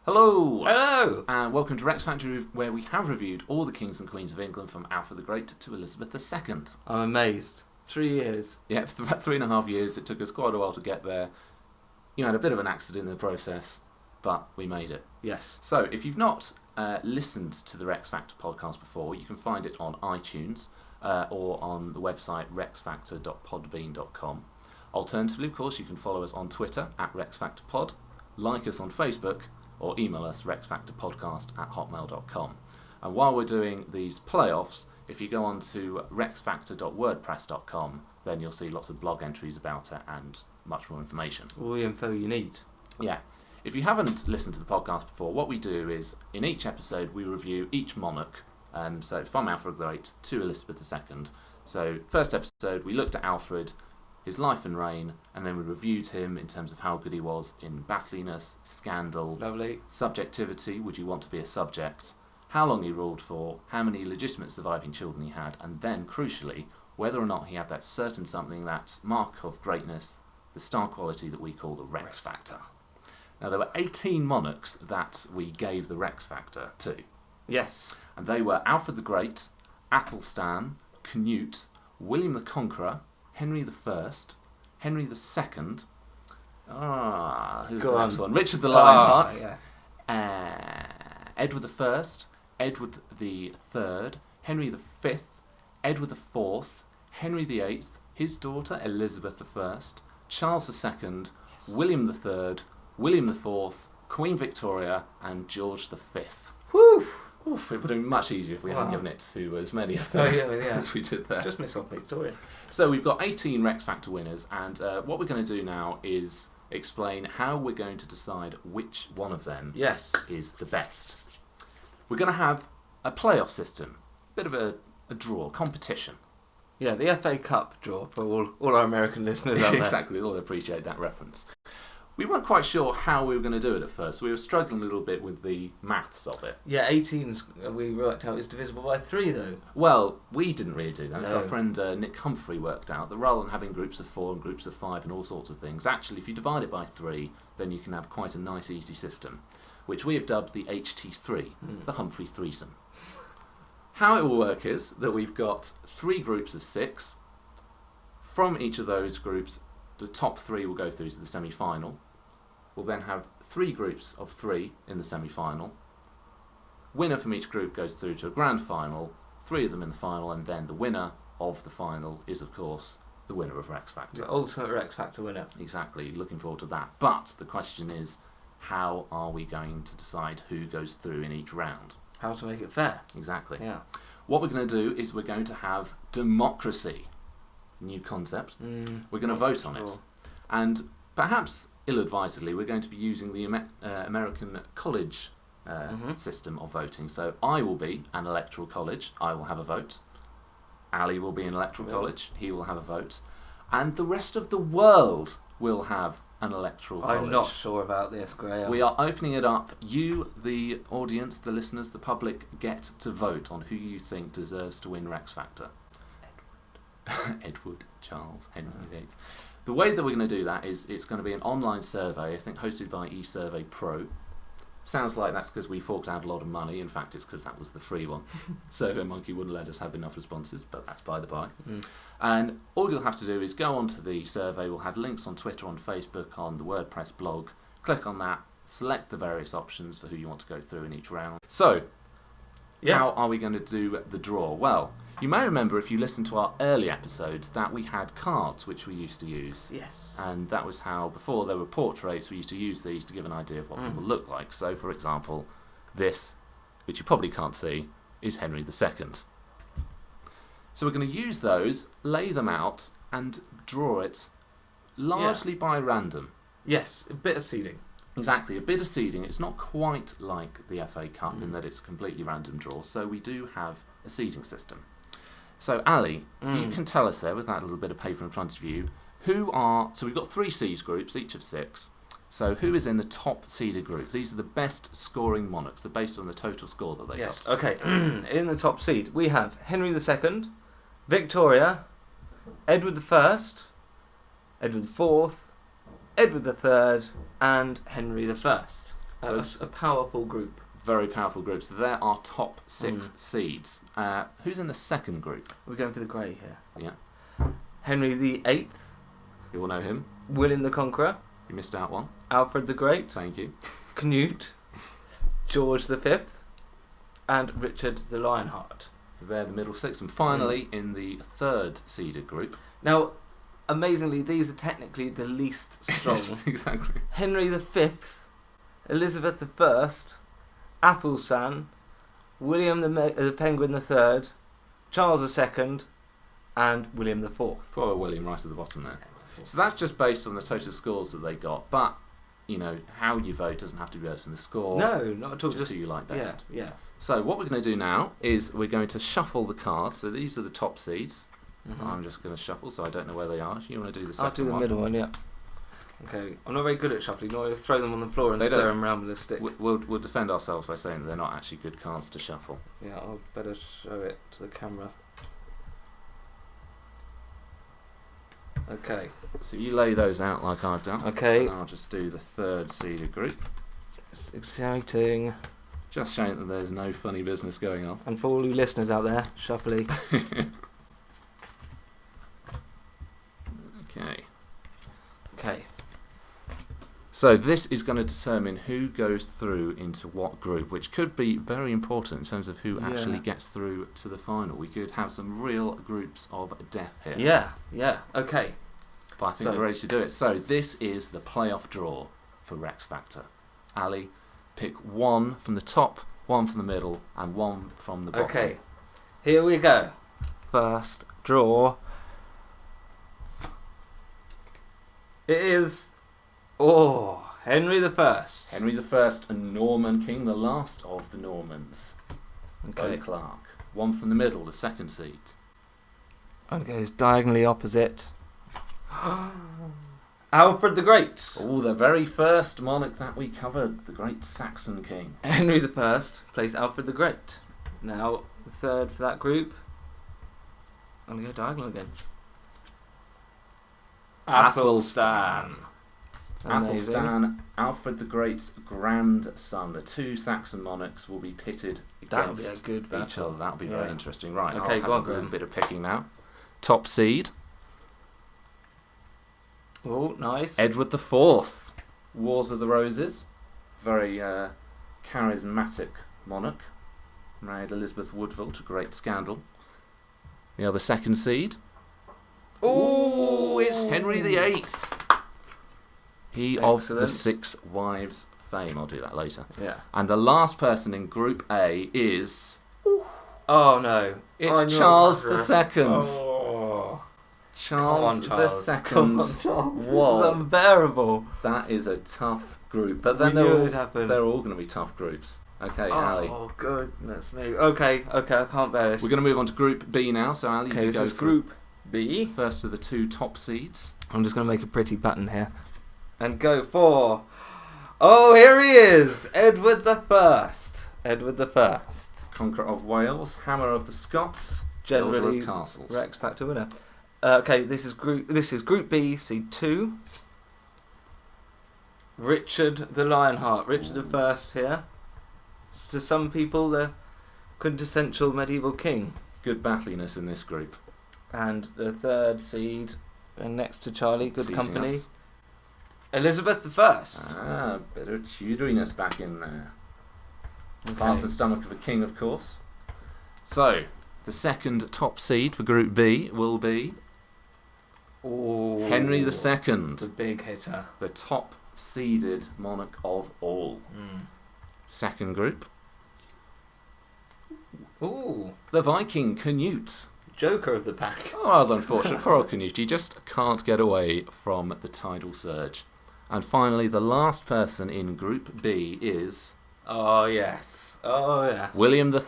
Hello! Hello! And welcome to Rex Factory, where we have reviewed all the kings and queens of England from Alfred the Great to Elizabeth II. I'm amazed. 3 years. Yeah, for about 3.5 years. It took us quite a while to get there. You had a bit of an accident in the process, but we made it. Yes. So, if you've not listened to the Rex Factor podcast before, you can find it on iTunes or on the website rexfactor.podbean.com. Alternatively, of course, you can follow us on Twitter at RexFactorPod, like us on Facebook, or email us rexfactorpodcast@hotmail.com. And while we're doing these playoffs, if you go on to rexfactor.wordpress.com, then you'll see lots of blog entries about it and much more information. All the info you need. Yeah. If you haven't listened to the podcast before, what we do is, in each episode, we review each monarch. So from Alfred the Great to Elizabeth II. So first episode, we looked at Alfred, his life and reign, and then we reviewed him in terms of how good he was in battliness, scandal, Lovely. subjectivity, would you want to be a subject, how long he ruled for, how many legitimate surviving children he had, and then, crucially, whether or not he had that certain something, that mark of greatness, the star quality that we call the Rex Factor. Now, there were 18 monarchs that we gave the Rex Factor to. Yes. And they were Alfred the Great, Athelstan, Canute, William the Conqueror, Henry I, Henry II, who's Go the on. next one? Richard the Lionheart, Yes. Edward I, Edward III, Henry V, Edward IV, Henry VIII, his daughter Elizabeth I, Charles II, William III, William IV, Queen Victoria, and George V. Whew! Oof, it would have been much easier if we hadn't given it to as many of them as we did there. Just miss off Victoria. So we've got 18 Rex Factor winners, and what we're going to do now is explain how we're going to decide which one of them is the best. We're going to have a playoff system, bit of a draw, competition. Yeah, the FA Cup draw for all our American listeners out there. Exactly, they'll appreciate that reference. We weren't quite sure how we were going to do it at first. We were struggling a little bit with the maths of it. Yeah, 18's, we worked out, is divisible by 3 though. Well, we didn't really do that. It's No. our friend Nick Humphrey worked out that rather than having groups of 4 and groups of 5 and all sorts of things, actually if you divide it by 3, then you can have quite a nice easy system, which we have dubbed the HT3, the Humphrey threesome. How it will work is that we've got 3 groups of 6. From each of those groups, the top 3 will go through to the semi-final. We'll then have 3 groups of 3 in the semi-final. Winner from each group goes through to a grand final, 3 of them in the final, and then the winner of the final is, of course, the winner of Rex Factor. The ultimate Rex Factor winner. Exactly, looking forward to that. But the question is, how are we going to decide who goes through in each round? How to make it fair. Exactly. Yeah. What we're going to do is we're going to have democracy. New concept. We're going to vote on it. And perhaps ill-advisedly, we're going to be using the American college system of voting. So I will be an electoral college. I will have a vote. Ali will be an electoral college. He will have a vote. And the rest of the world will have an electoral college. I'm not sure about this, Graham. We are opening it up. You, the audience, the listeners, the public, get to vote on who you think deserves to win Rex Factor. Edward, Charles, Henry VIII. The way that we're going to do that is it's going to be an online survey, I think hosted by eSurvey Pro. Sounds like that's because we forked out a lot of money. In fact, it's because that was the free one. SurveyMonkey wouldn't let us have enough responses, but that's by the by. And all you'll have to do is go onto the survey. We'll have links on Twitter, on Facebook, on the WordPress blog. Click on that, select the various options for who you want to go through in each round. So, how are we going to do the draw? Well, you may remember if you listened to our early episodes that we had cards which we used to use. Yes. And that was how, before there were portraits, we used to use these to give an idea of what people look like. So, for example, this, which you probably can't see, is Henry II. So we're going to use those, lay them out, and draw it largely by random. Yes, a bit of seeding. Exactly, a bit of seeding. It's not quite like the FA Cup in that it's a completely random draw. So we do have a seeding system. So, Ali, you can tell us there, with that little bit of paper in front of you, so we've got 3 seeds groups, each of 6. So who is in the top seeded group? These are the best scoring monarchs. They're based on the total score that they got. Okay. In the top seed, we have Henry II, Victoria, Edward I, Edward IV, Edward III, and Henry I. So That's a powerful group. very powerful groups. There are top 6 seeds. Who's in the second group? We're going for the grey here. Yeah. Henry the Eighth, You all know him. William the Conqueror, You missed out one. Alfred the Great, Thank you. Canute, George the Fifth, and Richard the Lionheart. They're the middle 6. And finally, in the third seeded group. Now, amazingly, these are technically the least strong. Yes, exactly. Henry the Fifth, Elizabeth the First, Athelstan, William the Penguin the Third, Charles the Second, and William the Fourth. Poor William right at the bottom there. So that's just based on the total scores that they got. But, you know, how you vote doesn't have to be based on the score. No, not at all. Just who you like best. Yeah. So what we're going to do now is we're going to shuffle the cards. So these are the top seeds. I'm just going to shuffle, so I don't know where they are. You want to do the second one? I'll do the middle one, yeah. Okay, I'm not very good at shuffling. I throw them on the floor and They stir don't- them around with a stick. We'll defend ourselves by saying that they're not actually good cards to shuffle. Yeah, I'll better show it to the camera. Okay. So you lay those out like I've done. Okay. And I'll just do the third seeded group. It's exciting. Just showing that there's no funny business going on. And for all you listeners out there, shuffly. Okay. Okay. So this is going to determine who goes through into what group, which could be very important in terms of who actually Yeah. gets through to the final. We could have some real groups of death here. Yeah. Okay. But I think So- we're ready to do it. So this is the playoff draw for Rex Factor. Ali, pick one from the top, one from the middle, and one from the bottom. Okay. Here we go. First draw. It is Henry the First. Henry I, a Norman king, the last of the Normans. Okay. Bo Clark. One from the middle, the second seed. And goes diagonally opposite. Alfred the Great. Oh, the very first monarch that we covered, the great Saxon king. Henry the First plays Alfred the Great. Now, the third for that group. I'm going to go diagonal again. Athelstan. Amazing. Athelstan, Alfred the Great's grandson. The two Saxon monarchs will be pitted That'll be against a good each battle. other. That'll be Yeah. very interesting. Right, Okay, I'll go on, have a little Graham. bit of picking now. Top seed, Oh, nice. Edward IV. Wars of the Roses. Very charismatic monarch. Married Elizabeth Woodville to great scandal. The other second seed. Ooh, it's Henry VIII. He of the Excellent. 6 Wives fame. I'll do that later. Yeah. And the last person in Group A is... Oh no. It's I knew Charles it was II. Oh. Charles Come on, Charles. II Come on, Charles. won. This is unbearable. That is a tough group. But then We they're knew all, it'd happen. they're all going to be tough groups. Okay, Ali. Oh goodness me. Okay, I can't bear this. We're going to move on to Group B now. So Ali, Okay, you this go is for Group B. first of the two top seeds. I'm just going to make a pretty button here. And go for... Oh, here he is! Edward the First. Edward the First. Conqueror of Wales, Hammer of the Scots, Builder Generally, of Castles. Rex Factor winner. Okay, this is Group B, Seed 2. Richard the Lionheart. Richard the First here. To some people, the quintessential medieval king. Good battliness in this group. And the third seed, and next to Charlie, good Teasing company. us. Elizabeth the First. Ah, bit of Tudoriness back in there. Okay. Heart and stomach of a king, of course. So, the second top seed for Group B will be Ooh, Henry II, the big hitter. the top seeded monarch of all. Second group, Ooh, the Viking Canute. Joker of the pack. Oh, rather unfortunate. Poor old Canute. He just can't get away from the tidal surge. And finally, the last person in Group B is Oh yes. William III,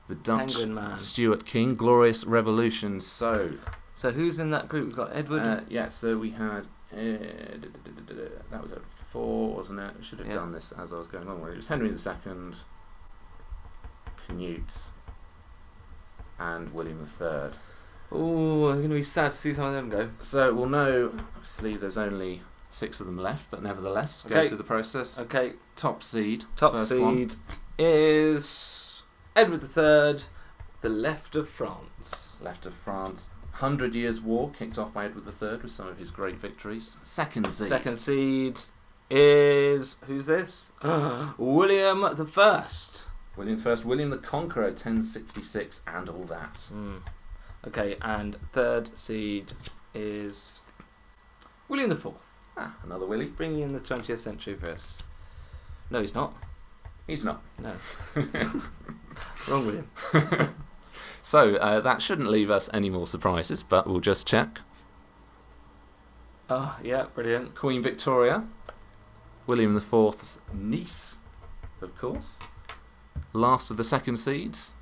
the Dutch Penguin Man. Stuart King, Glorious Revolution. So, So who's in that group? We've got Edward. yeah, so we had... that was at 4, wasn't it? I should have Yeah. done this as I was going along. It was Henry II, Canute, and William III. Oh, I'm going to be sad to see some of them go. So we'll know, obviously, there's only 6 of them left, but nevertheless, Okay. go through the process. Okay, Top seed. top first seed one. is Edward III, the left of France. Left of France. 100 Years' War kicked off by Edward III with some of his great victories. Second seed. Second seed is who's this? William the First. William I. William the Conqueror, 1066, and all that. Okay, and third seed is William the Fourth, Ah, another Willie. bringing in the 20th century for us. No, he's not. He's not. No. Wrong William. So, that shouldn't leave us any more surprises, but we'll just check. Oh, yeah, brilliant. Queen Victoria. William IV's niece, of course. Last of the second seeds.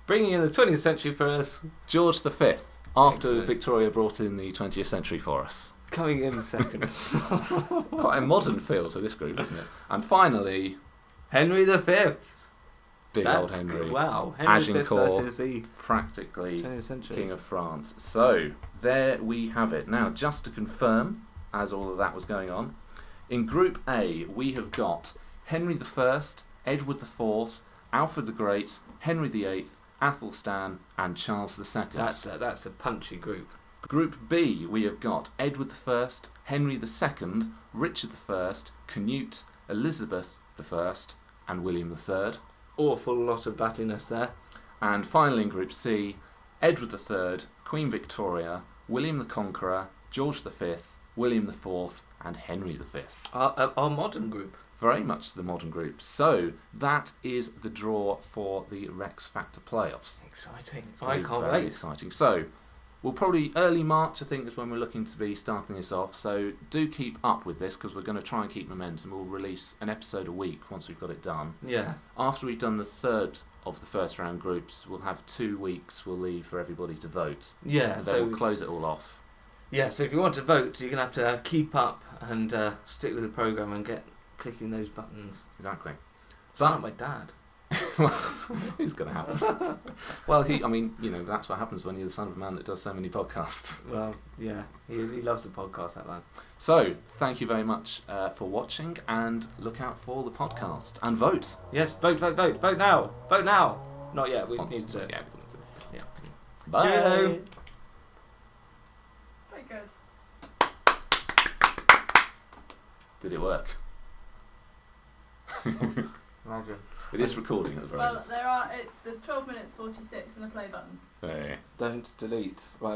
Bringing in the 20th century for us. George V, after Excellent. Victoria brought in the 20th century for us. Coming in second. Quite a modern feel to this group, isn't it? And finally, Henry the Fifth. big old That's Henry. good. Wow. Henry V Agincourt. versus the Practically 20th century. King of France. So, there we have it. Now, just to confirm, as all of that was going on, in Group A, we have got Henry I, Edward IV, Alfred the Great, Henry VIII, Athelstan, and Charles II. That's a punchy group. Group B, we have got Edward I, Henry II, Richard I, Canute, Elizabeth I, and William III. Awful lot of battliness there. And finally in Group C, Edward III, Queen Victoria, William the Conqueror, George V, William IV, and Henry V. Our modern group. Very much the modern group. So that is the draw for the Rex Factor playoffs. Exciting. It's I gonna be can't very wait. exciting. So we'll probably early March, I think, is when we're looking to be starting this off. So do keep up with this because we're going to try and keep momentum. We'll release an episode a week once we've got it done. Yeah. After we've done the third of the first round groups, we'll have 2 weeks we'll leave for everybody to vote. Yeah. And then So we'll close it all off. yeah. So if you want to vote, you're gonna have to keep up and stick with the program and get clicking those buttons. Exactly. It's not my dad. Who's going to happen? Well, that's what happens when you're the son of a man that does so many podcasts. Well, yeah. He loves the podcast, that man. So, thank you very much for watching, and look out for the podcast. And vote. Yes. Vote. Vote. Vote. Vote now. Vote now. Not yet. We need to do it. Yeah. Yeah. Bye. Cheerio. Very good. Did it work? Imagine. It is recording at the very Well, least. there's 12 minutes 46 in the play button. Hey. Don't delete. Right.